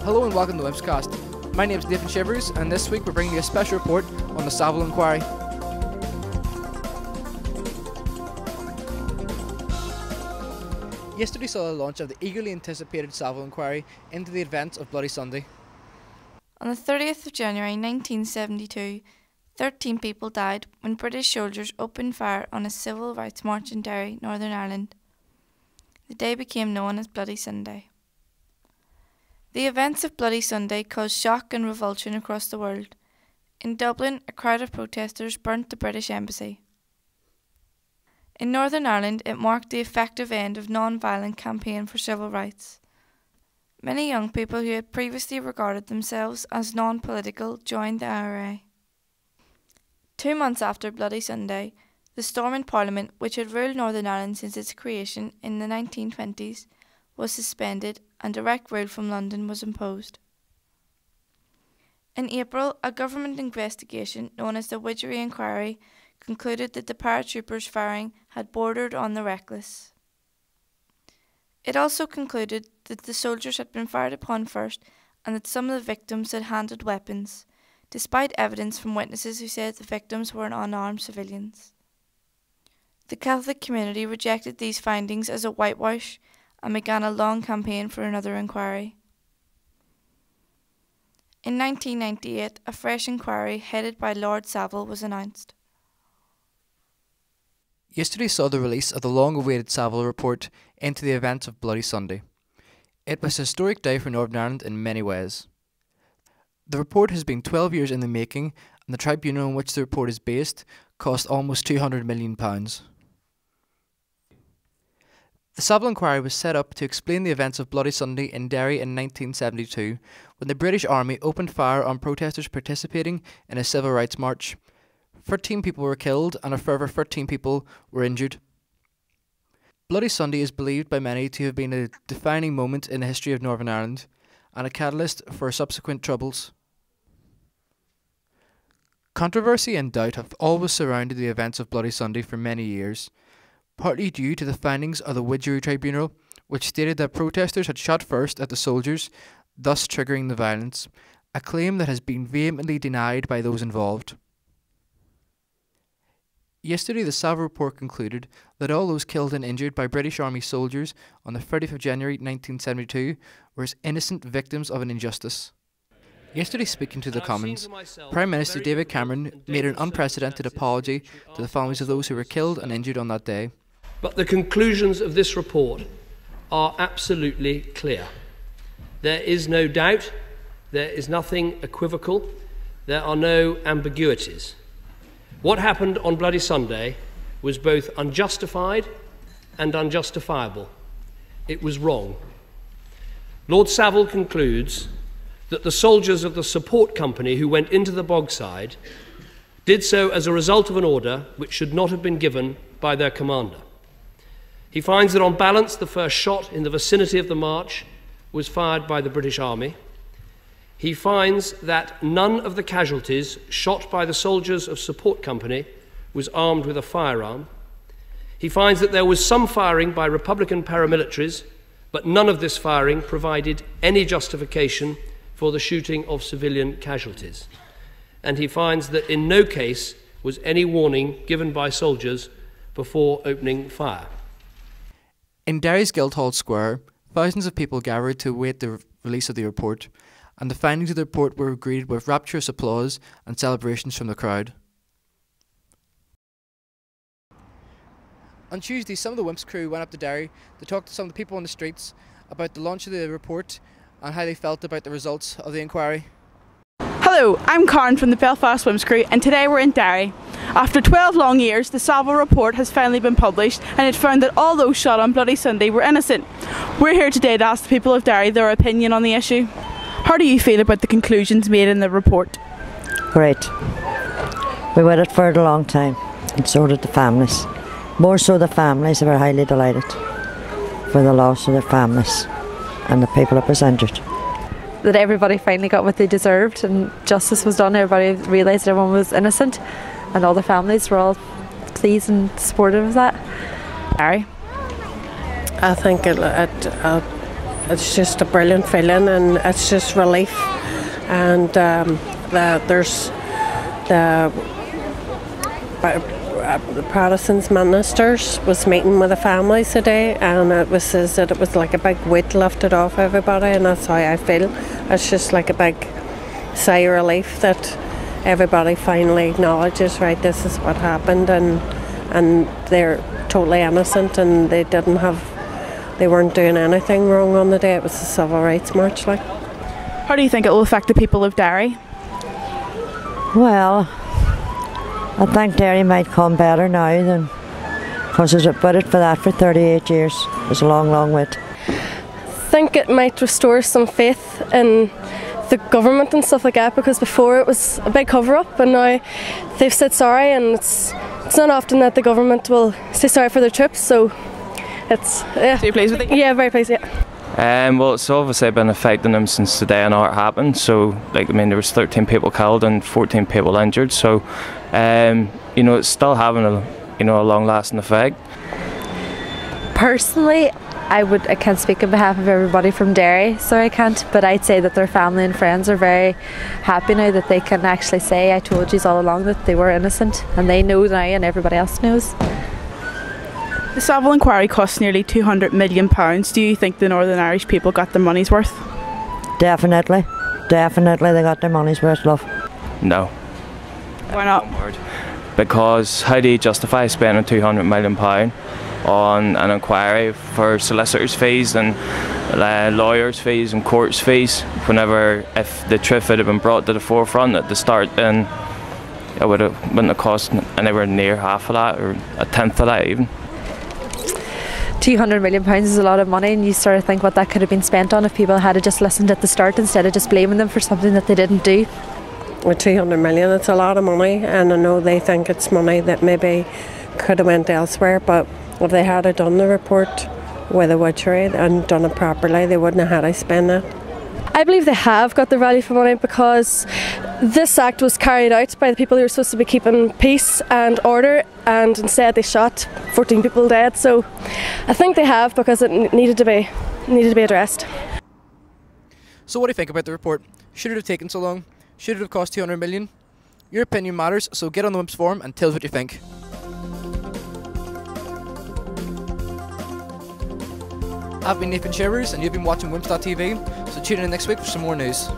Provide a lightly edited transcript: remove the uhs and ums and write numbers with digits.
Hello and welcome to WIMPScast. My name is Nathan Shivers, and this week we're bringing you a special report on the Saville Enquiry. Yesterday saw the launch of the eagerly anticipated Saville Enquiry into the events of Bloody Sunday. On the 30th of January 1972, 13 people died when British soldiers opened fire on a civil rights march in Derry, Northern Ireland. The day became known as Bloody Sunday. The events of Bloody Sunday caused shock and revulsion across the world. In Dublin, a crowd of protesters burnt the British Embassy. In Northern Ireland, it marked the effective end of non-violent campaign for civil rights. Many young people who had previously regarded themselves as non-political joined the IRA. 2 months after Bloody Sunday, the storm in Parliament, which had ruled Northern Ireland since its creation in the 1920s, was suspended and direct rule from London was imposed. In April, a government investigation known as the WIMPScast Inquiry concluded that the paratroopers' firing had bordered on the reckless. It also concluded that the soldiers had been fired upon first and that some of the victims had handled weapons, despite evidence from witnesses who said the victims were unarmed civilians. The Catholic community rejected these findings as a whitewash and began a long campaign for another inquiry. In 1998, a fresh inquiry headed by Lord Saville was announced. Yesterday saw the release of the long-awaited Saville Report into the events of Bloody Sunday. It was a historic day for Northern Ireland in many ways. The report has been 12 years in the making, and the tribunal on which the report is based cost almost £200 million. The Saville Enquiry was set up to explain the events of Bloody Sunday in Derry in 1972, when the British Army opened fire on protesters participating in a civil rights march. 13 people were killed and a further 13 people were injured. Bloody Sunday is believed by many to have been a defining moment in the history of Northern Ireland and a catalyst for subsequent troubles. Controversy and doubt have always surrounded the events of Bloody Sunday for many years, partly due to the findings of the WIMPScast Tribunal, which stated that protesters had shot first at the soldiers, thus triggering the violence, a claim that has been vehemently denied by those involved. Yesterday, the Saville Report concluded that all those killed and injured by British Army soldiers on the 30th of January 1972 were as innocent victims of an injustice. Yesterday, speaking to the Commons, Prime Minister David Cameron made an unprecedented apology to the families of those who were killed and injured on that day. But the conclusions of this report are absolutely clear. There is no doubt, there is nothing equivocal, there are no ambiguities. What happened on Bloody Sunday was both unjustified and unjustifiable. It was wrong. Lord Saville concludes that the soldiers of the support company who went into the bogside did so as a result of an order which should not have been given by their commander. He finds that on balance the first shot in the vicinity of the march was fired by the British Army. He finds that none of the casualties shot by the soldiers of support company was armed with a firearm. He finds that there was some firing by Republican paramilitaries, but none of this firing provided any justification for the shooting of civilian casualties. And he finds that in no case was any warning given by soldiers before opening fire. In Derry's Guildhall Square, thousands of people gathered to await the release of the report, and the findings of the report were greeted with rapturous applause and celebrations from the crowd. On Tuesday, some of the WIMPS crew went up to Derry to talk to some of the people on the streets about the launch of the report and how they felt about the results of the inquiry. Hello, I'm Karen from the Belfast WIMPS crew, and today we're in Derry. After 12 long years, the Saville Report has finally been published, and it found that all those shot on Bloody Sunday were innocent. We're here today to ask the people of Derry their opinion on the issue. How do you feel about the conclusions made in the report? Great. We waited for it a long time, and so did the families. More so the families were highly delighted for the loss of their families and the people that was injured. That everybody finally got what they deserved and justice was done. Everybody realised everyone was innocent and all the families were all pleased and supportive of that. Harry? I think it's just a brilliant feeling, and it's just relief. And there's the Protestant ministers was meeting with the families today, and it was says that it was like a big weight lifted off everybody, and that's how I feel. It's just like a big sigh of relief that everybody finally acknowledges, right, this is what happened, and they're totally innocent, and they weren't doing anything wrong on the day. It was a civil rights march. Like, How do you think it will affect the people of Derry? Well, I think Derry might come better now than, because there's waited for that for 38 years. It was a long, long wait. I think it might restore some faith in the government and stuff like that, because before it was a big cover-up, and now they've said sorry, and it's not often that the government will say sorry for their troops, so it's... Yeah. So you're pleased with it? Yeah, very pleased, yeah. Well, it's obviously been affecting them since the day and hour it happened. So, like, I mean, there was 13 people killed and 14 people injured. So, you know, it's still having a long-lasting effect. Personally, I can't speak on behalf of everybody from Derry, so I can't. But I'd say that their family and friends are very happy now that they can actually say, "I told you all along that they were innocent," and they know now, and everybody else knows. The Saville Enquiry cost nearly £200 million. Do you think the Northern Irish people got their money's worth? Definitely they got their money's worth, love. No. Why not? Because how do you justify spending £200 million on an inquiry for solicitors' fees and lawyers' fees and courts' fees, whenever, if the truth had been brought to the forefront at the start, then it wouldn't have cost anywhere near half of that, or a tenth of that even. £200 million is a lot of money, and you sort of think what that could have been spent on if people had just listened at the start instead of just blaming them for something that they didn't do. With 200 million, it's a lot of money, and I know they think it's money that maybe could have went elsewhere, but if they had done the report with a witchery and done it properly, they wouldn't have had to spend it. I believe they have got their value for money, because this act was carried out by the people who were supposed to be keeping peace and order, and instead they shot 14 people dead. So I think they have, because it needed to be addressed. So what do you think about the report? Should it have taken so long? Should it have cost 200 million? Your opinion matters, so get on the WIMPS forum and tell us what you think. I've been Nathan Shivers, and you've been watching WIMPS.tv, so tune in next week for some more news.